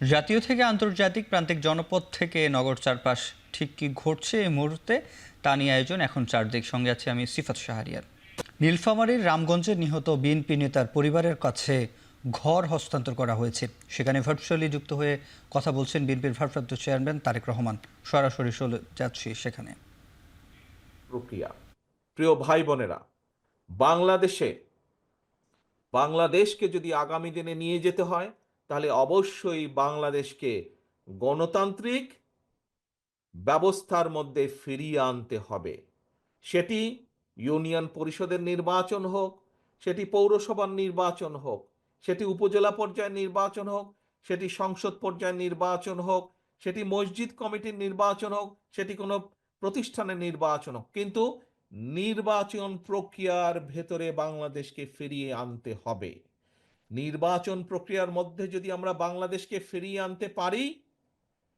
জাতীয় থেকে আন্তর্জাতিক প্রান্তিক জনপদ থেকে নগর চারপাশ ঠিক কি ঘটছে এই মুহূর্তে তা নিয়ে আয়োজন এখন চারদিক। সঙ্গে আছে আমি সিফাত শাহরিয়ার। নীলফামারীর রামগঞ্জে নিহত বিএনপি নেতার পরিবারের কাছে ঘর হস্তান্তর করা হয়েছে। সেখানে ভার্চুয়ালি যুক্ত হয়ে কথা বলছেন বিএনপির ভারপ্রাপ্ত চেয়ারম্যান তারেক রহমান। সরাসরি যাচ্ছি সেখানে। প্রক্রিয়া। প্রিয় ভাই বোনেরা, বাংলাদেশকে যদি আগামী দিনে নিয়ে যেতে হয় তাহলে অবশ্যই বাংলাদেশকে গণতান্ত্রিক ব্যবস্থার মধ্যে ফিরিয়ে আনতে হবে। সেটি ইউনিয়ন পরিষদের নির্বাচন হোক, সেটি পৌরসভার নির্বাচন হোক, সেটি উপজেলা পর্যায়ের নির্বাচন হোক, সেটি সংসদ পর্যায়ের নির্বাচন হোক, সেটি মসজিদ কমিটির নির্বাচন হোক, সেটি কোনো প্রতিষ্ঠানের নির্বাচন হোক, কিন্তু নির্বাচন প্রক্রিয়ার ভেতরে বাংলাদেশকে ফিরিয়ে আনতে হবে। নির্বাচন প্রক্রিয়ার মধ্যে যদি আমরা বাংলাদেশকে ফিরিয়ে আনতে পারি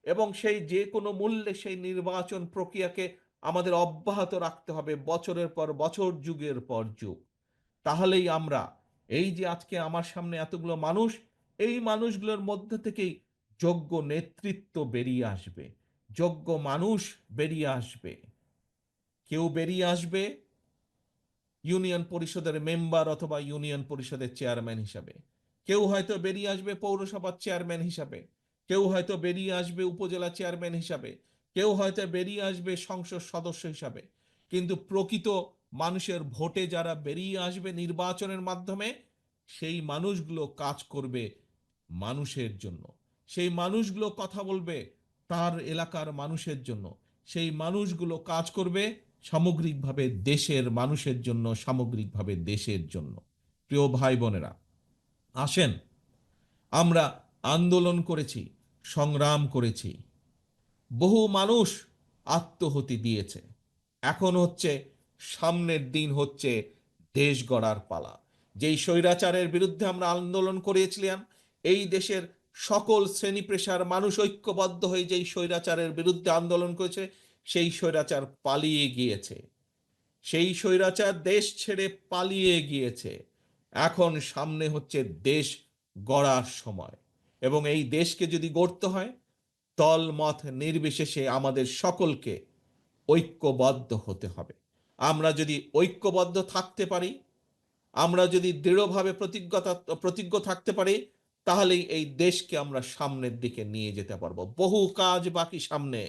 এবং সেই যে কোনো মূল্যে সেই নির্বাচন প্রক্রিয়াকে আমাদের অব্যাহত রাখতে হবে বছরের পর বছর, যুগের পর যুগ, তাহলেই আমরা এই যে আজকে আমার সামনে এতগুলো মানুষ, এই মানুষগুলোর মধ্যে থেকেই যোগ্য নেতৃত্ব বেরিয়ে আসবে, যোগ্য মানুষ বেরিয়ে আসবে। কেউ বেরিয়ে আসবে ইউনিয়ন পরিষদের মেম্বার অথবা ইউনিয়ন পরিষদের চেয়ারম্যান হিসাবে, কেউ হয়তো বেরিয়ে আসবে পৌরসভার চেয়ারম্যান হিসাবে, কেউ হয়তো বেরিয়ে আসবে উপজেলা চেয়ারম্যান হিসাবে, কেউ হয়তো বেরিয়ে আসবে সংসদ সদস্য হিসাবে। কিন্তু প্রকৃত মানুষের ভোটে যারা বেরিয়ে আসবে নির্বাচনের মাধ্যমে, সেই মানুষগুলো কাজ করবে মানুষের জন্য, সেই মানুষগুলো কথা বলবে তার এলাকার মানুষের জন্য, সেই মানুষগুলো কাজ করবে সামগ্রিকভাবে দেশের মানুষের জন্য, সামগ্রিকভাবে দেশের জন্য। প্রিয় ভাই বোনেরা, আসেন, আমরা আন্দোলন করেছি, সংগ্রাম করেছি, বহু মানুষ আত্মহতি দিয়েছে। এখন হচ্ছে, সামনের দিন হচ্ছে দেশ গড়ার পালা। যেই স্বৈরাচারের বিরুদ্ধে আমরা আন্দোলন করেছিলাম, এই দেশের সকল শ্রেণী পেশার মানুষ ঐক্যবদ্ধ হয়ে যেই স্বৈরাচারের বিরুদ্ধে আন্দোলন করেছে, সেই স্বৈরাচার পালিয়ে গিয়েছে, সেই স্বৈরাচার দেশ ছেড়ে পালিয়ে গিয়েছে। এখন সামনে হচ্ছে দেশ গড়ার সময়, এবং এই দেশকে যদি গড়তে হয় দল মত নির্বিশেষে আমাদের সকলকে ঐক্যবদ্ধ হতে হবে। আমরা যদি ঐক্যবদ্ধ থাকতে পারি, আমরা যদি দৃঢ়ভাবে প্রতিজ্ঞ থাকতে পারি, তাহলেই এই দেশকে আমরা সামনের দিকে নিয়ে যেতে পারবো। বহু কাজ বাকি সামনে,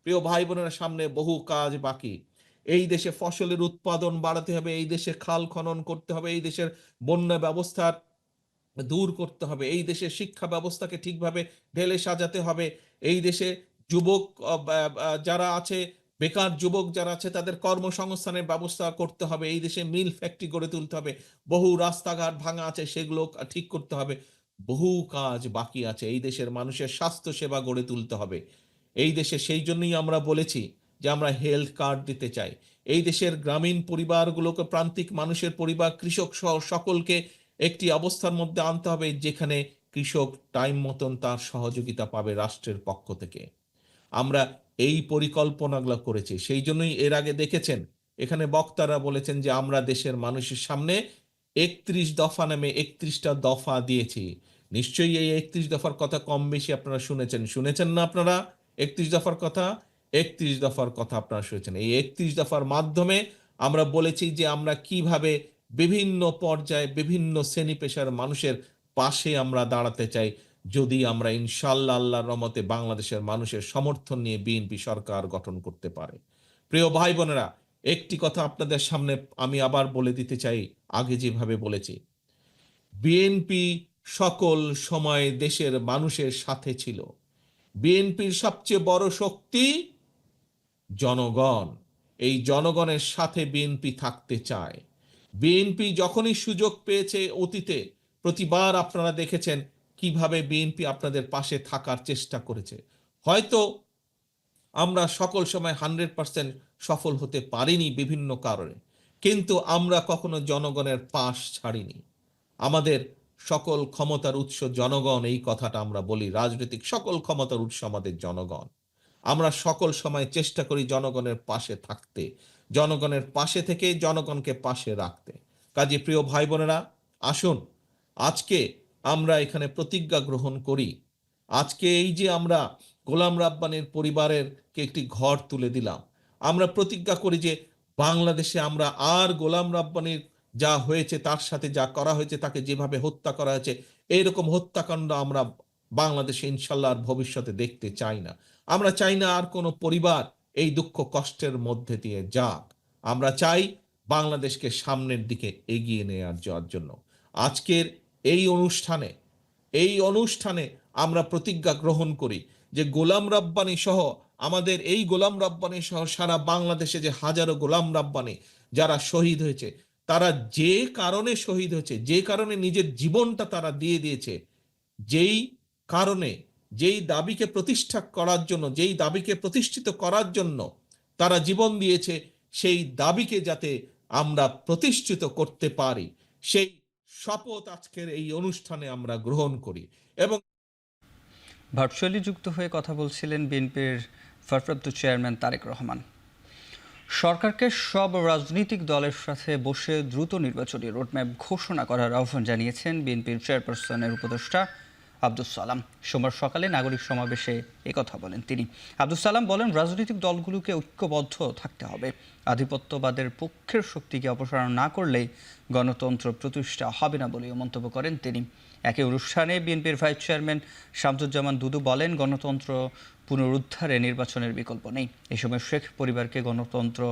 প্রিয় ভাই বোনেরা, সামনে বহু কাজ বাকি। এই দেশে ফসলের উৎপাদন বাড়াতে হবে, এই দেশে খাল খনন করতে হবে, এই দেশের বন্যা ব্যবস্থা দূর করতে হবে, এই দেশের শিক্ষা ব্যবস্থাকে ঠিকভাবে ঢেলে সাজাতে হবে, এই দেশে যুবক যারা আছে, বেকার যুবক যারা আছে তাদের কর্মসংস্থানের ব্যবস্থা করতে হবে, এই দেশে মিল ফ্যাক্টরি গড়ে তুলতে হবে, বহু রাস্তাঘাট ভাঙা আছে সেগুলো ঠিক করতে হবে। বহু কাজ বাকি আছে, এই দেশের মানুষের স্বাস্থ্য সেবা গড়ে তুলতে হবে। এই দেশে সেই জন্যই আমরা বলেছি যে আমরা হেলথ কার্ড দিতে চাই। এই দেশের গ্রামীণ পরিবারগুলোকে, প্রান্তিক মানুষের পরিবার, কৃষক সহ সকলকে একটি অবস্থার মধ্যে আনতে হবে যেখানে কৃষক টাইম মতন তার সহযোগিতা পাবে রাষ্ট্রের পক্ষ থেকে। আমরা এই পরিকল্পনাগুলো করেছি। সেই জন্যই এর আগে দেখেছেন এখানে বক্তারা বলেছেন যে আমরা দেশের মানুষের সামনে ৩১ দফা নামে ৩১টা দফা দিয়েছি। নিশ্চয়ই এই ৩১ দফার কথা কম বেশি আপনারা শুনেছেন না? আপনারা ৩১ দফার কথা, ৩১ দফার কথা আপনারা শুনেছেন। এই ৩১ দফার মাধ্যমে আমরা বলেছি যে আমরা কিভাবে বিভিন্ন পর্যায়ে বিভিন্ন শ্রেণী পেশার মানুষের পাশে আমরা দাঁড়াতে চাই, যদি আমরা ইনশাল্লাহ আল্লাহর রহমতে বাংলাদেশের মানুষের সমর্থন নিয়ে বিএনপি সরকার গঠন করতে পারে। প্রিয় ভাই বোনেরা, একটি কথা আপনাদের সামনে আমি আবার বলে দিতে চাই, আগে যেভাবে বলেছি, বিএনপি সকল সময় দেশের মানুষের সাথে ছিল। বিএনপির সবচেয়ে বড় শক্তি জনগণ। এই জনগণের সাথে বিএনপি থাকতে চায়। বিএনপি যখনই সুযোগ পেয়েছে অতীতে, প্রতিবার আপনারা দেখেছেন কিভাবে বিএনপি আপনাদের পাশে থাকার চেষ্টা করেছে। হয়তো আমরা সকল সময় 100% সফল হতে পারিনি বিভিন্ন কারণে, কিন্তু আমরা কখনো জনগণের পাশ ছাড়িনি। আমাদের সকল ক্ষমতার উৎস জনগণ, এই কথাটা আমরা বলি, রাজনৈতিক সকল ক্ষমতার উৎস আমাদের জনগণ। আমরা সকল সময় চেষ্টা করি জনগণের পাশে থাকতে, জনগণের পাশে থেকে জনগণকে পাশে রাখতে। কাজে প্রিয় ভাই বোনেরা, আসুন আজকে আমরা এখানে প্রতিজ্ঞা গ্রহণ করি আজকে এই যে আমরা গোলাম রাব্বানির পরিবারেরকে একটি ঘর তুলে দিলাম, আমরা প্রতিজ্ঞা করি যে বাংলাদেশে আমরা আর গোলাম রাব্বানির যা হয়েছে তার সাথে যা করা হয়েছে, তাকে যেভাবে হত্যা করা হয়েছে, এইরকম হত্যাকাণ্ড আমরা বাংলাদেশে ইনশাল্লাহ আর ভবিষ্যতে দেখতে চাই না। আমরা চাই না আর কোনো পরিবার এই দুঃখ কষ্টের মধ্যে দিয়ে যাক। আমরা চাই বাংলাদেশকে সামনের দিকে এগিয়ে নিয়ে যাওয়ার জন্য। আজকের এই অনুষ্ঠানে আমরা প্রতিজ্ঞা গ্রহণ করি যে গোলাম রাব্বানি সহ আমাদের এই গোলাম রাব্বানি সহ সারা বাংলাদেশে যে হাজারো গোলাম রাব্বানি যারা শহীদ হয়েছে, তারা যে কারণে শহীদ হয়েছে, যে কারণে নিজের জীবনটা তারা দিয়ে দিয়েছে, যেই কারণে, যেই দাবিকে প্রতিষ্ঠা করার জন্য, যেই দাবিকে প্রতিষ্ঠিত করার জন্য তারা জীবন দিয়েছে, সেই দাবিকে যাতে আমরা প্রতিষ্ঠিত করতে পারি, সেই শপথ আজকের এই অনুষ্ঠানে আমরা গ্রহণ করি। এবং ভার্চুয়ালি যুক্ত হয়ে কথা বলছিলেন বিএনপির ভারপ্রাপ্ত চেয়ারম্যান তারেক রহমান। সরকারকে সব রাজনৈতিক দলের সাথে বসে দ্রুত নির্বাচনী রোডম্যাপ ঘোষণা করার আহ্বান জানিয়েছেন বিএনপির চেয়ারপারসনের উপদেষ্টা আব্দুস সালাম। সোমবার সকালে নাগরিক সমাবেশে একথা বলেন তিনি। আব্দুস সালাম বলেন, রাজনৈতিক দলগুলোকে ঐক্যবদ্ধ থাকতে হবে। আধিপত্যবাদের পক্ষের শক্তিকে অপসারণ না করলেই গণতন্ত্র প্রতিষ্ঠা হবে না বলেও মন্তব্য করেন তিনি। একই অনুষ্ঠানে বিএনপির ভাইস চেয়ারম্যান শামসুজ্জামান দুদু বলেন, গণতন্ত্র পুনরুদ্ধারে নির্বাচনের বিকল্প নেই। এই সময় শেখ পরিবারকে গণতন্ত্র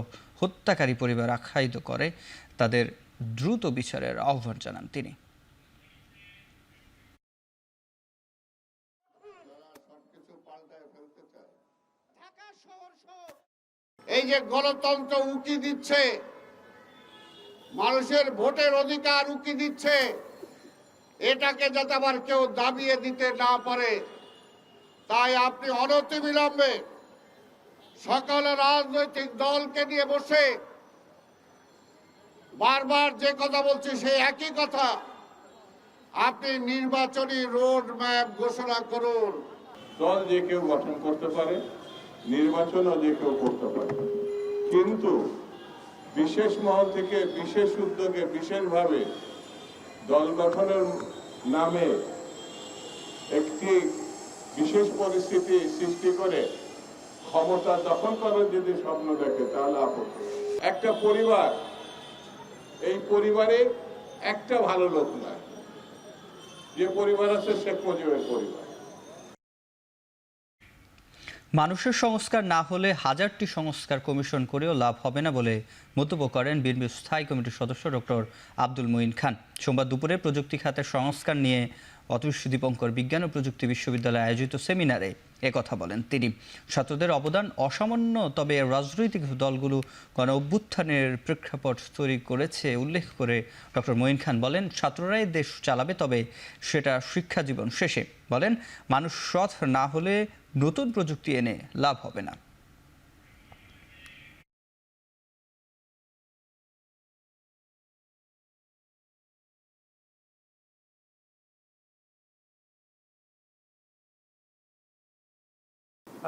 হত্যাকারী পরিবার আখ্যায়িত করে তাদের দ্রুত বিচারের আহ্বান জানান তিনি। এই যে গণতন্ত্র উকি দিচ্ছে, মানুষের ভোটের অধিকার উকি দিচ্ছে, এটাকে যাতে আবার কেউ দাবিয়ে দিতে না পারে, তাই আপনি অনতিবিলম্বে সকল রাজনৈতিক দলকে নিয়ে বসে বারবার যে কথা বলছি সেই একই কথা, আপনি নির্বাচনী রোড ম্যাপ ঘোষণা করুন। দল যে কেউ গঠন করতে পারে, নির্বাচনও যে কেউ করতে পারে, কিন্তু বিশেষ মহল থেকে বিশেষ উদ্যোগে বিশেষভাবে দল গঠনের নামে একটি বিশেষ পরিস্থিতি সৃষ্টি করে ক্ষমতা দখল করার যদি স্বপ্ন দেখে তাহলে আপত্তি। একটা পরিবার, এই পরিবারে একটা ভালো লোক নয়, যে পরিবার আছে শেখ মুজিবের পরিবার। মানুষের সংস্কার না হলে হাজারটি সংস্কার কমিশন করেও লাভ হবে না বলে মন্তব্য করেন বিএনপি স্থায়ী কমিটির সদস্য ডক্টর আব্দুল মুঈন খান। সোমবার দুপুরে প্রযুক্তি খাতের সংস্কার নিয়ে অতীশ দীপঙ্কর বিজ্ঞান ও প্রযুক্তি বিশ্ববিদ্যালয়ে আয়োজিত সেমিনারে একথা বলেন তিনি। ছাত্রদের অবদান অসামান্য, তবে রাজনৈতিক দলগুলো গণ অভ্যুত্থানের প্রেক্ষাপট তৈরি করেছে উল্লেখ করে ডক্টর মুঈন খান বলেন, ছাত্ররাই দেশ চালাবে, তবে সেটা শিক্ষা জীবন শেষে। বলেন, মানুষ সৎ না হলে নতুন প্রযুক্তি এনে লাভ হবে না।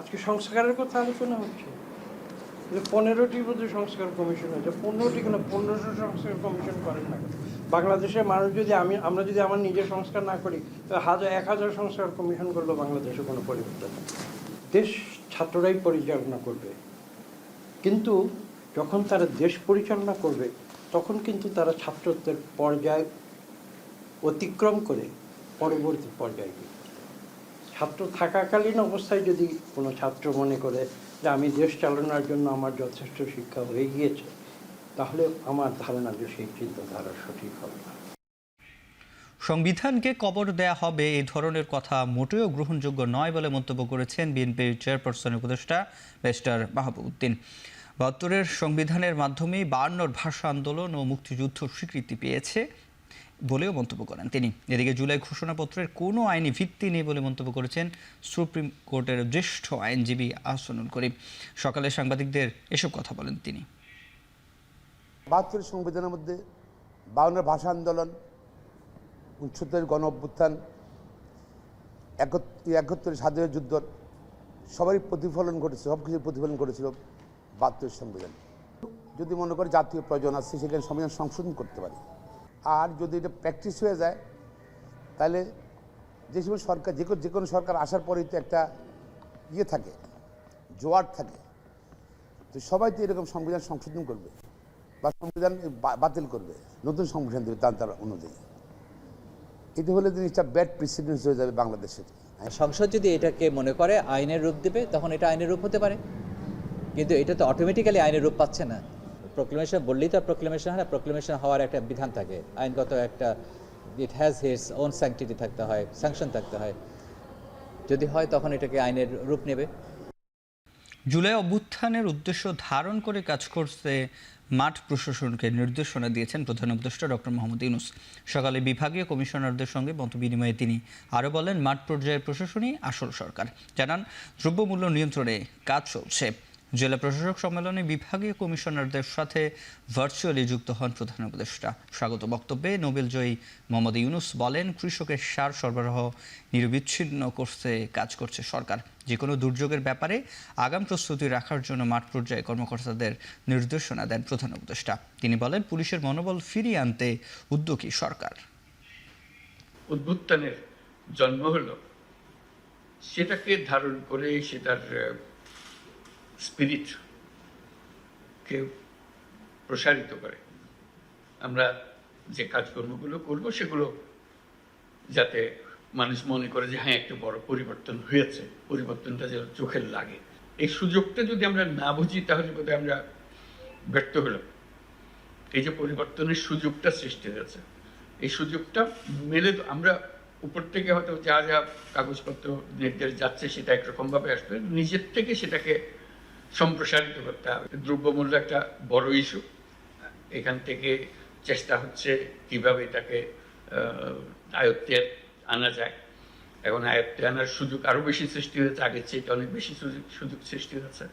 আজকে সংস্কারের কথা আলোচনা হচ্ছে, 15টি বোধহয় সংস্কার কমিশন হয়েছে, 15টি কেন 1500 সংস্কার কমিশন করেন না। বাংলাদেশের মানুষ যদি আমরা যদি আমার নিজের সংস্কার না করি, তাহলে 1000 সংস্কার কমিশন করলেও বাংলাদেশে কোনো পরিবর্তন নেই। দেশ ছাত্ররাই পরিচালনা করবে, কিন্তু যখন তারা দেশ পরিচালনা করবে তখন কিন্তু তারা ছাত্রদের পর্যায় অতিক্রম করে পরবর্তী পর্যায়ে, ছাত্র থাকাকালীন অবস্থায় যদি কোনো ছাত্র মনে করে যে আমি দেশ চালানোর জন্য আমার যথেষ্ট শিক্ষা হয়ে গিয়েছে, তাহলে আমার ধারণা যে সেই চিন্তাধারা সঠিক হবে না। সংবিধানকে কবর দেয়া হবে, এই ধরনের কথা মোটেও গ্রহণযোগ্য নয় বলে মন্তব্য করেছেন বিএনপির চেয়ারপারসনের উপদেষ্টা ব্যারিস্টার মাহবুব উদ্দিন। ৭২-এর সংবিধানের মাধ্যমেই ৫২-র ভাষা আন্দোলন ও মুক্তিযুদ্ধ স্বীকৃতি পেয়েছে বলেও মন্তব্য করেন তিনি। এদিকে জুলাই ঘোষণাপত্রের কোনো আইনি ভিত্তি নেই বলে মন্তব্য করেছেন সুপ্রিম কোর্টের জ্যেষ্ঠ আইনজীবী আহসানুল করিম। সকালে সাংবাদিকদের এসব কথা বলেন তিনি। ৭২ সংবিধানের মধ্যে ৫২ ভাষা আন্দোলন, ৭৯ গণ অভ্যুত্থান, ৭১ স্বাধীনতা যুদ্ধ সবারই প্রতিফলন ঘটেছে, সব কিছুর প্রতিফলন ঘটেছিল ৭২ সংবিধান। যদি মনে করে জাতীয় প্রয়োজন আছে, সেখানে সংবিধান সংশোধন করতে পারে। আর যদি এটা প্র্যাকটিস হয়ে যায়, তাহলে যে সময় সরকার যে কোনো সরকার আসার পরেই তো একটা ইয়ে থাকে, জোয়ার থাকে। তো সবাই তো এরকম সংবিধান সংশোধন করবে বা সংবিধান বাতিল করবে, নতুন সংবিধান দেবে তার অনুযায়ী। এটা হলে জিনিসটা ব্যাড প্রেসিডেন্স হয়ে যাবে বাংলাদেশের। সংসদ যদি এটাকে মনে করে আইনের রূপ দেবে, তখন এটা আইনের রূপ হতে পারে, কিন্তু এটা তো অটোমেটিক্যালি আইনের রূপ পাচ্ছে না। প্রোক্লেমেশন বললেই তো প্রোক্লেমেশন হয় না, প্রোক্লেমেশন হওয়ার একটা বিধান থাকে, আইনগত একটা, it has its own sanctity থাকতে হয়, স্যাংশন থাকতে হয়। যদি হয় তখন এটাকে আইনের রূপ নেবে। জুলাই অভ্যুত্থানের উদ্দেশ্য ধারণ করে কাজ করতে মাঠ প্রশাসনকে নির্দেশনা দিয়েছেন প্রধান উপদেষ্টা ডক্টর মোহাম্মদ ইউনূস। সকালে বিভাগীয় কমিশনারদের সঙ্গে মতবিনিময়ে তিনি আরও বলেন, মাঠ পর্যায়ের প্রশাসনই আসল সরকার। জানান, দ্রব্যমূল্য নিয়ন্ত্রণে কাজ চলছে। জেলা প্রশাসক সম্মেলনে বিভাগীয় কমিশনারদের সাথে ভার্চুয়ালি যুক্ত হন প্রধান উপদেষ্টা। স্বাগত বক্তব্যে নোবেলজয়ী মোহাম্মদ ইউনূস বলেন, কৃষকের সার সরবরাহ নিরবিচ্ছিন্ন করতে কাজ করছে সরকার। যে কোনো দুর্যোগের ব্যাপারে আগাম প্রস্তুতি রাখার জন্য মাঠ পর্যায়ে কর্মকর্তাদের নির্দেশনা দেন প্রধান উপদেষ্টা। তিনি বলেন, পুলিশের মনোবল ফিরিয়ে আনতে উদ্যোগী সরকার। অভ্যুত্থানের জন্ম হলো, সেটাকে ধারণ করে সেটার স্পিরিটকে প্রসারিত করে আমরা যে কাজকর্মগুলো করব, সেগুলো যাতে মানুষ মনে করে যে হ্যাঁ একটা বড় পরিবর্তন হয়েছে, পরিবর্তনটা যেন চোখের লাগে। এই সুযোগটা যদি আমরা না বুঝি তাহলে বোধহয় আমরা ব্যর্থ হলাম। এই যে পরিবর্তনের সুযোগটা সৃষ্টি হয়েছে, এই সুযোগটা মেলে আমরা উপর থেকে হয়তো যা যা কাগজপত্র নির্দেশ যাচ্ছে সেটা একরকমভাবে আসবে, নিজের থেকে সেটাকে সম্প্রসারিত করতে হবে। দ্রব্যমূল্য একটা বড় ইস্যু, এখান থেকে চেষ্টা হচ্ছে কিভাবে এটাকে আয়ত্তে আনা যায়। এখন আয়ত্তে আনার সুযোগ আরো বেশি সৃষ্টি হয়েছে, আগের চেয়ে অনেক বেশি সুযোগ সৃষ্টি হয়েছে।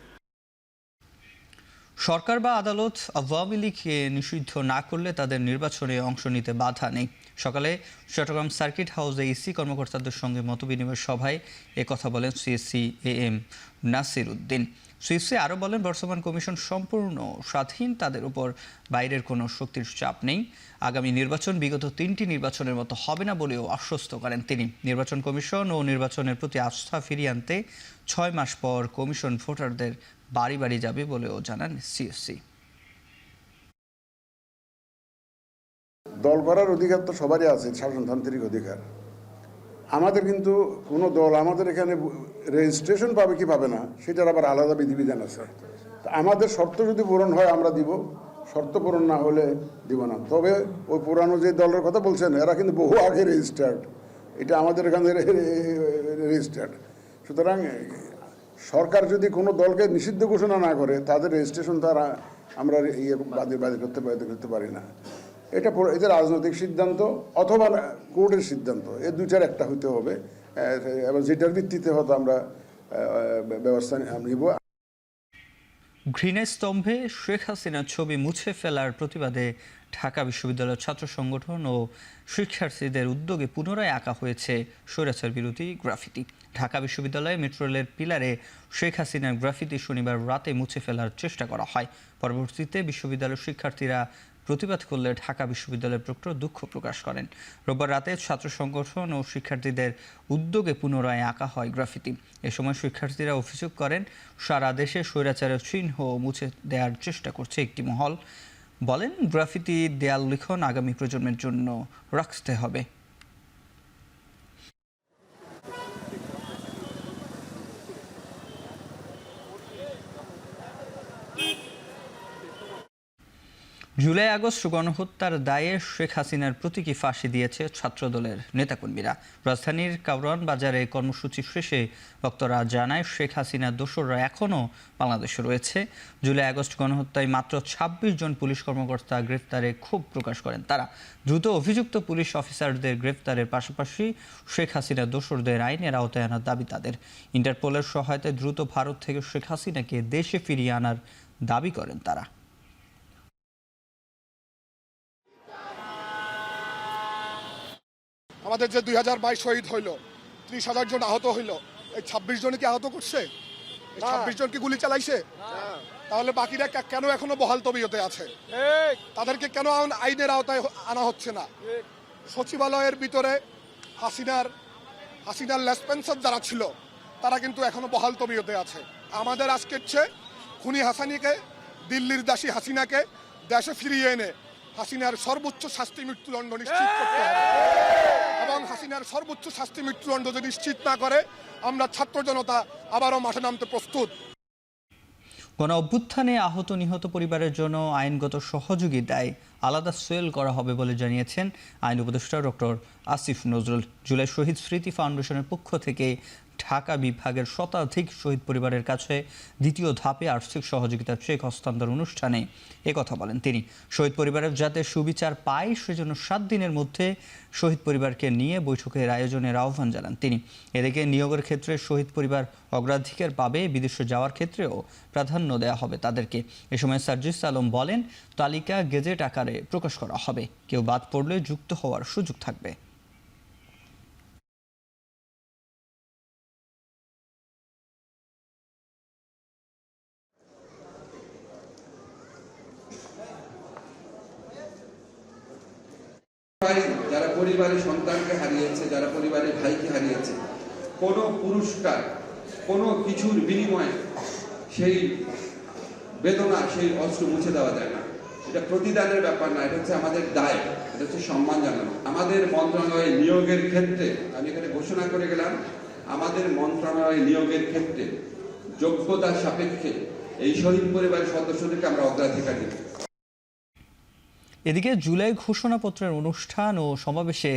সরকার বা আদালত আওয়ামী লীগকে নিষিদ্ধ না করলে তাদের নির্বাচনে অংশ নিতে বাধা নেই। সকালে চট্টগ্রাম সার্কিট হাউসে ইসি কর্মকর্তাদের সঙ্গে মতবিনিময় সভায় একথা বলেন CSC AM Nasir Uddin. CSC আরও বলেন, বর্তমান কমিশন সম্পূর্ণ স্বাধীন, তাদের উপর বাইরের কোনো শক্তির চাপ নেই। আগামী নির্বাচন বিগত 3টি নির্বাচনের মতো হবে না বলেও আশ্বস্ত করেন তিনি। নির্বাচন কমিশন ও নির্বাচনের প্রতি আস্থা ফিরিয়ে আনতে 6 মাস পর কমিশন ভোটারদের বাড়ি বাড়ি যাবে বলেও জানান সিএসসি। দল করার অধিকার তো সবারই আছে, শাসনতান্ত্রিক অধিকার। আমাদের কিন্তু কোনো দল আমাদের এখানে রেজিস্ট্রেশন পাবে কি পাবে না সেটার আবার আলাদা বিধিবিধান আছে। আমাদের শর্ত যদি পূরণ হয় আমরা দিব, শর্ত পূরণ না হলে দিব না। তবে ওই পুরানো যে দলের কথা বলছেন এরা কিন্তু বহু আগে রেজিস্টার্ড, এটা আমাদের এখানে রেজিস্টার্ড। সুতরাং সরকার যদি কোনো দলকে নিষিদ্ধ ঘোষণা না করে তাদের রেজিস্ট্রেশন তো আমরা বাতিল করতে পারি না। এটা রাজনৈতিক সিদ্ধান্ত অথবা কোর্টের সিদ্ধান্ত, এই দুইটার একটা হইতে হবে, এবং যেটার ভিত্তিতে হয়তো আমরা ব্যবস্থা নিব। ঘৃণা স্তম্ভে শেখ হাসিনার ছবি মুছে ফেলার প্রতিবাদে ঢাকা বিশ্ববিদ্যালয়ের ছাত্র সংগঠন ও শিক্ষার্থীদের উদ্যোগে পুনরায় আঁকা হয়েছে স্বৈরাচার বিরোধী গ্রাফিতি। ঢাকা বিশ্ববিদ্যালয়ে মেট্রো রেলের পিলারে শেখ হাসিনার গ্রাফিতি শনিবার রাতে মুছে ফেলার চেষ্টা করা হয়। পরবর্তীতে বিশ্ববিদ্যালয়ের শিক্ষার্থীরা প্রতিবাদ করলে ঢাকা বিশ্ববিদ্যালয়ের প্রক্টর দুঃখ প্রকাশ করেন। রোববার রাতে ছাত্র সংগঠন ও শিক্ষার্থীদের উদ্যোগে পুনরায় আঁকা হয় গ্রাফিতি। এ সময় শিক্ষার্থীরা অভিযোগ করেন, সারা দেশে স্বৈরাচারের চিহ্ন মুছে দেওয়ার চেষ্টা করছে একটি মহল। বলেন, গ্রাফিতি দেয়াল লিখন আগামী প্রজন্মের জন্য রাখতে হবে। জুলাই আগস্ট গণহত্যার দায়ে শেখ হাসিনার প্রতীকী ফাঁসি দিয়েছে ছাত্রদলের নেতাকর্মীরা। রাজধানীর কারওয়ান বাজারে কর্মসূচি শেষে বক্তারা জানায়, শেখ হাসিনার দোসররা এখনও বাংলাদেশে রয়েছে। জুলাই আগস্ট গণহত্যায় মাত্র 26 জন পুলিশ কর্মকর্তা গ্রেফতারে ক্ষোভ প্রকাশ করেন তারা। দ্রুত অভিযুক্ত পুলিশ অফিসারদের গ্রেফতারের পাশাপাশি শেখ হাসিনার দোসরদের আইনের আওতায় আনার দাবি তাদের। ইন্টারপোলের সহায়তায় দ্রুত ভারত থেকে শেখ হাসিনাকে দেশে ফিরিয়ে আনার দাবি করেন তারা। আমাদের যে 2022 শহীদ হইল, 30,000 জন আহত হইল, এই 26 জনে কি আহত করছে? 26 জন কি গুলি চালাইছে? তাহলে বাকিরা কেন এখনো বহাল তবিয়তে আছে? তাদেরকে কেন আইনের আওতায় আনা হচ্ছে না? সচিবালয়ের ভিতরে হাসিনার হাসিনার লেসপেন্সার যারা ছিল তারা কিন্তু এখনো বহাল তবিয়তে আছে। আমাদের আজকের চেয়ে খুনি হাসানিকে, দিল্লির দাসী হাসিনাকে দেশে ফিরিয়ে এনে হাসিনার সর্বোচ্চ শাস্তি মৃত্যুদণ্ড নিশ্চিত করতে হবে এবং হাসিনার সর্বোচ্চ শাস্তি মৃত্যুদণ্ড যদি নিশ্চিত না করে আমরা ছাত্র জনতা আবারও মাঠে নামতে প্রস্তুত। গণ অভ্যুত্থানে আহত নিহত পরিবারের জন্য আইনগত সহযোগিতায় আলাদা সেল করা হবে বলে জানিয়েছেন আইন উপদেষ্টা ডক্টর আসিফ নজরুল। জুলাই শহীদ স্মৃতি ফাউন্ডেশনের পক্ষ থেকে ঢাকা বিভাগের শতাধিক শহীদ পরিবারের কাছে দ্বিতীয় ধাপে আর্থিক সহযোগিতার চেক হস্তান্তর অনুষ্ঠানে একথা বলেন তিনি। শহীদ পরিবারের যাতে সুবিচার পায় সেজন্য 7 দিনের মধ্যে শহীদ পরিবারকে নিয়ে বৈঠকের আয়োজনের আহ্বান জানান তিনি। এদিকে নিয়োগের ক্ষেত্রে শহীদ পরিবার অগ্রাধিকার পাবে, বিদেশে যাওয়ার ক্ষেত্রেও প্রাধান্য দেওয়া হবে তাদেরকে। এ সময় সার্জিস আলম বলেন, তালিকা গেজেট আকারে প্রকাশ করা হবে, কেউ বাদ পড়লে যুক্ত হওয়ার সুযোগ থাকবে। যারা পরিবারের সন্তানকে হারিয়েছে, যারা পরিবারের ভাইকে হারিয়েছে, কোনো পুরস্কার, কোনো কিছুর বিনিময়ে সেই বেদনা, সেই অশ্রু মুছে দেওয়া যায় না। এটা প্রতিদানের ব্যাপার না, এটা হচ্ছে আমাদের দায়, এটা হচ্ছে সম্মান জানানো। আমাদের মন্ত্রণালয়ে নিয়োগের ক্ষেত্রে আমি এখানে ঘোষণা করে গেলাম, আমাদের মন্ত্রণালয়ে নিয়োগের ক্ষেত্রে যোগ্যতা সাপেক্ষে এই শহীদ পরিবারের সদস্যদেরকে আমরা অগ্রাধিকার দিব। এদিকে জুলাই ঘোষণাপত্রের অনুষ্ঠান ও সমাবেশে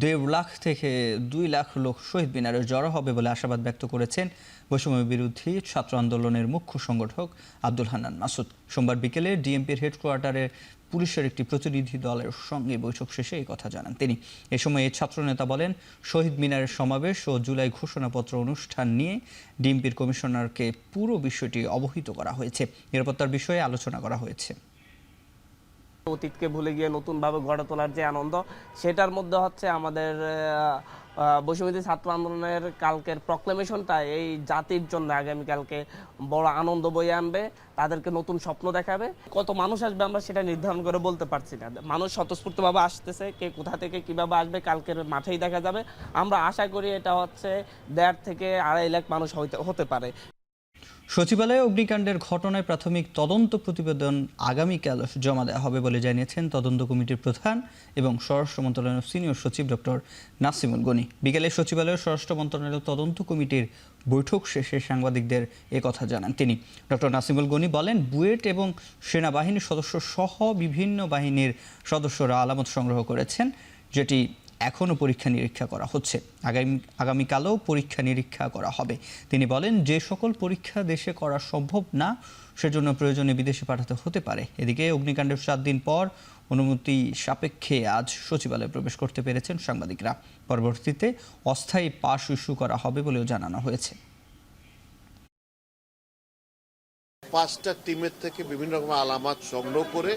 1.5 লাখ থেকে 2 লাখ লোক শহীদ মিনারে জড়ো হবে বলে আশাবাদ ব্যক্ত করেছেন বৈষম্য বিরোধী ছাত্র আন্দোলনের মুখ্য সংগঠক আব্দুল হান্নান মাসুদ। সোমবার বিকেলে ডিএমপির হেডকোয়ার্টারে পুলিশের একটি প্রতিনিধি দলের সঙ্গে বৈঠক শেষে এই কথা জানান তিনি। এ সময় এই ছাত্রনেতা বলেন, শহীদ মিনারের সমাবেশ ও জুলাই ঘোষণাপত্র অনুষ্ঠান নিয়ে ডিএমপির কমিশনারকে পুরো বিষয়টি অবহিত করা হয়েছে। নিরাপত্তার বিষয়ে আলোচনা করা হয়েছে। অতীতকে ভুলে গিয়ে নতুনভাবে গড়ে তোলার যে আনন্দ, সেটার মধ্যে হচ্ছে আমাদের বৈষম্যবিরোধী ছাত্র আন্দোলনের কালকের প্রক্লেমেশনটা এই জাতির জন্য আগামীকালকে বড় আনন্দ বয়ে আনবে, তাদেরকে নতুন স্বপ্ন দেখাবে। কত মানুষ আসবে আমরা সেটা নির্ধারণ করে বলতে পারছি না। মানুষ স্বতঃস্ফূর্তভাবে আসতেছে, কে কোথা থেকে কিভাবে আসবে কালকের মাঠেই দেখা যাবে। আমরা আশা করি এটা হচ্ছে 1.5 থেকে 2.5 লাখ মানুষ হতে পারে। সচিবালয়ে অগ্নিকাণ্ডের ঘটনায় প্রাথমিক তদন্ত প্রতিবেদন আগামীকাল জমা দেওয়া হবে বলে জানিয়েছেন তদন্ত কমিটির প্রধান এবং স্বরাষ্ট্র মন্ত্রণালয়ের সিনিয়র সচিব ডক্টর নাসিমুল গনি। বিকেলে সচিবালয়ের স্বরাষ্ট্র মন্ত্রণালয়ের তদন্ত কমিটির বৈঠক শেষে সাংবাদিকদের একথা জানান তিনি। ডক্টর নাসিমুল গনি বলেন, বুয়েট এবং সেনাবাহিনীর সদস্য সহ বিভিন্ন বাহিনীর সদস্যরা আলামত সংগ্রহ করেছেন, যেটি এখনও পরীক্ষা নিরীক্ষা করা হচ্ছে। আগামীকালও পরীক্ষা নিরীক্ষা করা হবে। তিনি বলেন, যে সকল পরীক্ষা দেশে করা সম্ভব না সেজন্য প্রয়োজনে বিদেশে পাঠাতে হতে পারে। এদিকে অগ্নিকাণ্ডের 7 দিন পর অনুমতি সাপেক্ষে আজ সচিবালয়ে প্রবেশ করতে পেরেছেন সাংবাদিকরা। পরবর্তীতে অস্থায়ী পাস ইস্যু করা হবে বলেও জানানো হয়েছে। 5টা টিমের থেকে বিভিন্ন রকম আলামত সংগ্রহ করে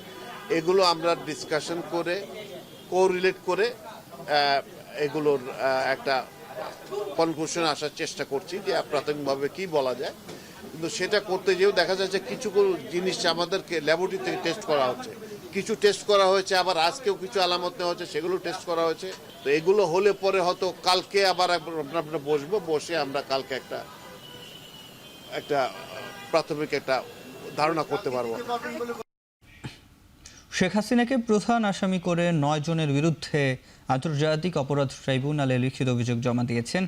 এগুলো আমরা ডিসকাশন করে কোরিলেট করে এগুলোর একটা কনক্লুশন আসার চেষ্টা করছি যে প্রাথমিকভাবে কি বলা যায়। কিন্তু সেটা করতে যেও দেখা যাচ্ছে কিছু জিনিস আমাদেরকে ল্যাবরেটরি থেকে টেস্ট করা হচ্ছে, কিছু টেস্ট করা হয়েছে, আবার আজকেও কিছু আলামত নেওয়া হচ্ছে, সেগুলো টেস্ট করা হয়েছে। তো এগুলো হলে পরে হয়তো কালকে আবার আমরা বসে আমরা কালকে একটা প্রাথমিক একটা ধারণা করতে পারবো। শেখ হাসিনাকে প্রধান আসামি করে 9 জনের বিরুদ্ধে আন্তর্জাতিক অপরাধ ট্রাইব্যুনালে লিখিত অভিযোগ জমা দিয়েছেন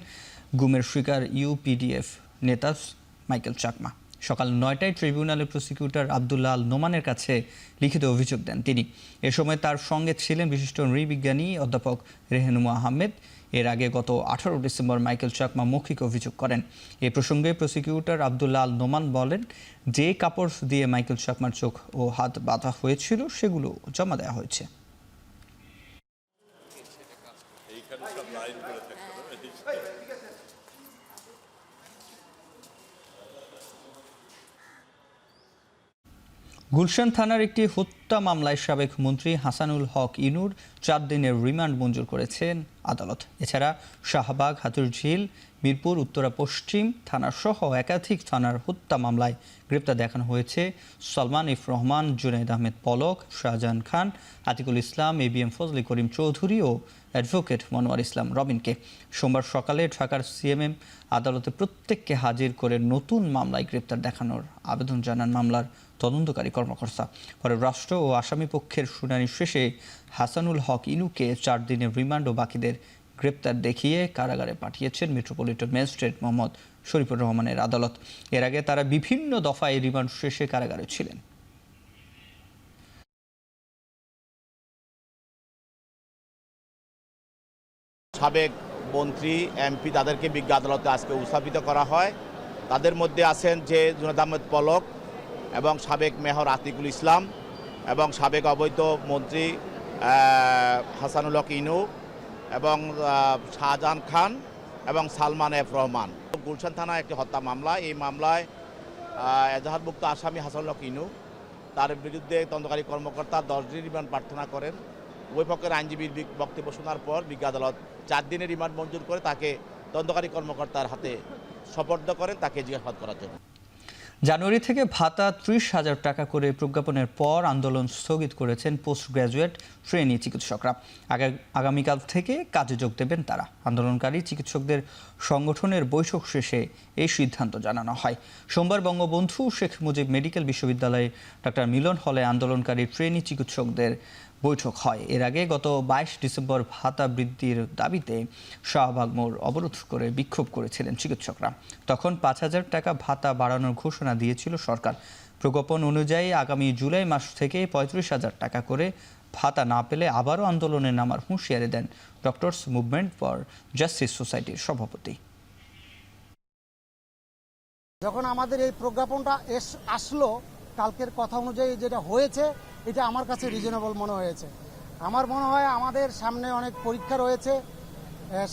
গুমের শিকার ইউপিডিএফ নেতা মাইকেল চাকমা। সকাল 9টায় ট্রাইব্যুনালের প্রসিকিউটর আব্দুল্লাহ আল নোমানের কাছে লিখিত অভিযোগ দেন তিনি। এ সময় তার সঙ্গে ছিলেন বিশিষ্ট নৃবিজ্ঞানী অধ্যাপক রেহনুমা আহমেদ। এর আগে গত 18 ডিসেম্বর মাইকেল চাকমা মৌখিক অভিযোগ করেন। এ প্রসঙ্গে প্রসিকিউটর আব্দুল্লাহ আল নোমান বলেন, যে কাপড় দিয়ে মাইকেল চাকমার চোখ ও হাত বাঁধা হয়েছিল সেগুলো জমা দেওয়া হয়েছে। গুলশান থানার একটি হত্যা মামলায় সাবেক মন্ত্রী হাসানুল হক ইনুর 4 দিনের রিমান্ড মঞ্জুর করেছেন আদালত। এছাড়া শাহবাগ, হাতুরঝিল, মিরপুর উত্তরা পশ্চিম থানাসহ একাধিক থানার হত্যা মামলায় গ্রেপ্তার দেখানো হয়েছে সালমান এফ রহমান, জুনাইদ আহমেদ পলক, শাহজাহান খান, আতিকুল ইসলাম, ABM ফজলে করিম চৌধুরী ও অ্যাডভোকেট মনোয়ার ইসলাম রবিনকে। সোমবার সকালে ঢাকার CMM আদালতে প্রত্যেককে হাজির করে নতুন মামলায় গ্রেপ্তার দেখানোর আবেদন জানান মামলার তদন্তকারী কর্মকর্তা। পরে রাষ্ট্র ও আসামি পক্ষের শুনানি শেষে হাসানুল হক ইনুকে 4 দিনের রিমান্ড ও বাকিদের গ্রেপ্তার দেখিয়ে কারাগারে পাঠিয়েছেন মেট্রোপলিটন ম্যাজিস্ট্রেট মোহাম্মদ শরীফুর রহমানের আদালত। এর আগে তারা বিভিন্ন দফায় রিমান্ড শেষে কারাগারে ছিলেন। সাবেক মন্ত্রী, MP তাদেরকে বিজ্ঞ আদালতে আজকে উপস্থাপিত করা হয়। তাদের মধ্যে আছেন যে জুনাইদ আহমেদ পলক এবং সাবেক মেয়র আতিকুল ইসলাম এবং সাবেক অবৈধ মন্ত্রী হাসানুল হক ইনু এবং শাহজাহান খান এবং সালমান এফ রহমান। গুলশান থানায় একটি হত্যা মামলা। এই মামলায় এজাহারভুক্ত আসামি হাসানুল হক ইনু তার বিরুদ্ধে তদন্তকারী কর্মকর্তা 10 দিনের রিমান্ড প্রার্থনা করেন। উভয় পক্ষের আইনজীবীর বক্তব্য শোনার পর বিজ্ঞ আদালত 4 দিনের রিমান্ড মঞ্জুর করে তাকে তদন্তকারী কর্মকর্তার হাতে সোপর্দ করেন তাকে জিজ্ঞাসাবাদ করার জন্য। জানুয়ারি থেকে ভাতা 30,000 টাকা করে প্রজ্ঞাপনের পর আন্দোলন স্থগিত করেছেন পোস্ট গ্র্যাজুয়েট ট্রেনি চিকিৎসকরা। আগামীকাল থেকে কাজে যোগ দেবেন তারা। আন্দোলনকারী চিকিৎসকদের সংগঠনের বৈঠক শেষে এই সিদ্ধান্ত জানানো হয়। সোমবার বঙ্গবন্ধু শেখ মুজিব মেডিকেল বিশ্ববিদ্যালয়ে ডক্টর মিলন হলে আন্দোলনকারী ট্রেনি চিকিৎসকদের বৈঠক হয়। এর আগে গত 22 ডিসেম্বর ভাতা বৃদ্ধির দাবিতে শাহবাগ মোড় অবরোধ করে বিক্ষোভ করেছিলেন চিকিৎসকরা। তখন 5,000 টাকা ভাতা বাড়ানোর ঘোষণা দিয়েছিল সরকার। প্রজ্ঞাপন অনুযায়ী আগামী জুলাই মাস থেকে 35,000 টাকা করে ভাতা না পেলে আবারও আন্দোলনে নামার হুঁশিয়ারি দেন ডক্টরস মুভমেন্ট ফর জাস্টিস সোসাইটির সভাপতি। যখন আমাদের এই প্রজ্ঞাপনটা আসলো, কালকের কথা অনুযায়ী যেটা হয়েছে, এটা আমার কাছে রিজনেবল মনে হয়েছে। আমার মনে হয় আমাদের সামনে অনেক পরীক্ষা রয়েছে,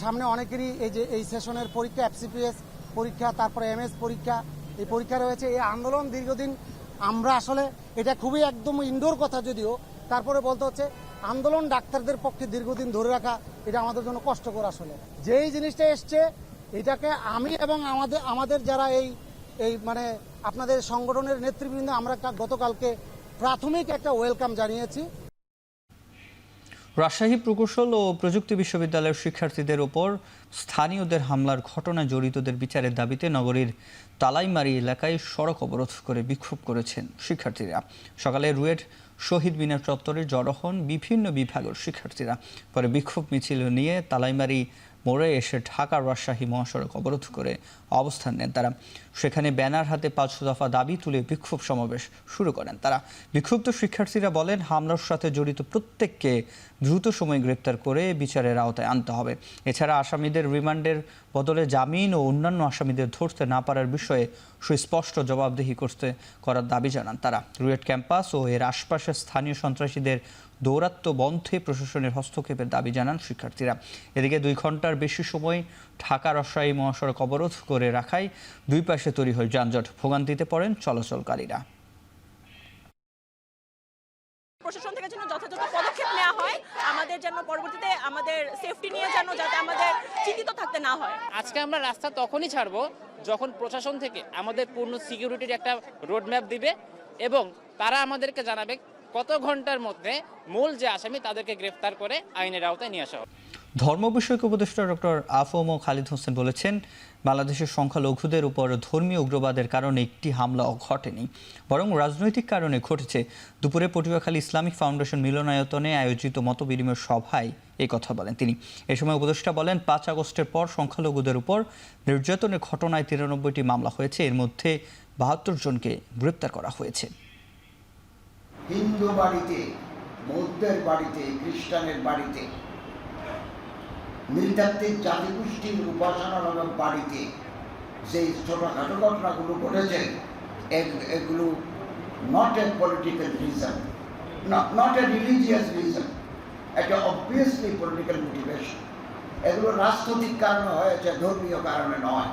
সামনে অনেকেরই এই সেশনের পরীক্ষা, FCPS পরীক্ষা, তারপরে MS পরীক্ষা, এই পরীক্ষা রয়েছে। এই আন্দোলন দীর্ঘদিন আমরা আসলে এটা খুবই একদম ইনডোর কথা, যদিও তারপরে বলতে হচ্ছে আন্দোলন ডাক্তারদের পক্ষে দীর্ঘদিন ধরে রাখা এটা আমাদের জন্য কষ্টকর। আসলে যেই জিনিসটা এসছে এটাকে আমি এবং আমাদের যারা এই মানে আপনাদের সংগঠনের নেতৃবৃন্দ আমরা গতকালকে প্রাথমিক একটা ওয়েলকাম জানিয়েছি। রাজশাহী প্রকৌশল ও প্রযুক্তি বিশ্ববিদ্যালয়ের শিক্ষার্থীদের ওপর স্থানীয়দের হামলার ঘটনায় জড়িতদের বিচারের দাবিতে নগরীর তালাইমারি এলাকায় সড়ক অবরোধ করে বিক্ষোভ করেছেন শিক্ষার্থীরা। সকালে রুয়েট শহীদ মিনার চত্বরে জড়ো হন বিভিন্ন বিভাগের শিক্ষার্থীরা। পরে বিক্ষোভ মিছিল নিয়ে তালাইমারি মোড়ে এসে ঢাকা রাজশাহী মহাসড়ক অবরোধ করে অবস্থান নেন তারা। সেখানে ব্যানার হাতে 5 দফা দাবি তুলে বিক্ষোভ সমাবেশ শুরু করেন তারা। বিক্ষুব্ধ শিক্ষার্থীরা বলেন, হামলার সাথে জড়িত প্রত্যেককে দ্রুত সময়ে গ্রেপ্তার করে বিচারের আওতায় আনতে হবে। এছাড়া আসামিদের রিমান্ডের বদলে জামিন ও অন্যান্য আসামিদের ধরতে না পারার বিষয়ে সুস্পষ্ট জবাবদিহি করার দাবি জানান তারা। রুয়েট ক্যাম্পাস ও এর আশপাশের স্থানীয় সন্ত্রাসীদের দৌরাত্ম্য বন্ধে প্রশাসনের হস্তক্ষেপের দাবি জানান শিক্ষার্থীরা। এদিকে 2 ঘন্টার বেশি সময় ঢাকা রাজশাহী মহাসড়ক অবরোধ করে রাখায় দুই পাশে তৈরি হয় যানজট। ভোগান্তিতে পড়েন চলাচলকারীরা। প্রশাসন থেকে যেন যথাযথ পদক্ষেপ নেওয়া হয়, আমাদের যেন পরবর্তীতে আমাদের সেফটি নিয়ে যেন যাতে আমাদের চিন্তিত থাকতে না হয়। আজকে আমরা রাস্তা তখনই ছাড়বো যখন প্রশাসন থেকে আমাদের পূর্ণ সিকিউরিটির একটা রোডম্যাপ দিবে এবং তারা আমাদেরকে জানাবে কত ঘন্টার মধ্যে মূল যে আসামি তাদেরকে গ্রেফতার করে আইনের আওতায় নিয়ে আসা হবে। ধর্ম বিষয়ক উপদেষ্টা ডক্টর আফম খালিদ হোসেন বলেছেন, বাংলাদেশের সংখ্যালঘুদের উপর ধর্মীয় উগ্রবাদের কারণে একটি হামলাও ঘটেনি, বরং রাজনৈতিক কারণে ঘটেছে। দুপুরে পটুয়াখালী ইসলামিক ফাউন্ডেশন মিলনায়তনে আয়োজিত মতবিনিময় সভায় এই কথা বলেন তিনি। এ সময় উপদেষ্টা বলেন, 5 আগস্টের পর সংখ্যালঘুদের উপর নির্যাতনের ঘটনায় 93টি মামলা হয়েছে। এর মধ্যে 72 জনকে গ্রেপ্তার করা হয়েছে। হিন্দু বাড়িতে, বৌদ্ধের বাড়িতে, খ্রিস্টানের বাড়িতে, নৃতাত্ত্বিক জাতিগোষ্ঠীর উপাসনার বাড়িতে যে ছোটখাটো ঘটনাগুলো ঘটেছে, এগুলো not a political reason, not a religious reason, এটা অবভিয়াসলি পলিটিক্যাল মোটিভেশন। এগুলো রাজনৈতিক কারণে হয়েছে, ধর্মীয় কারণে নয়।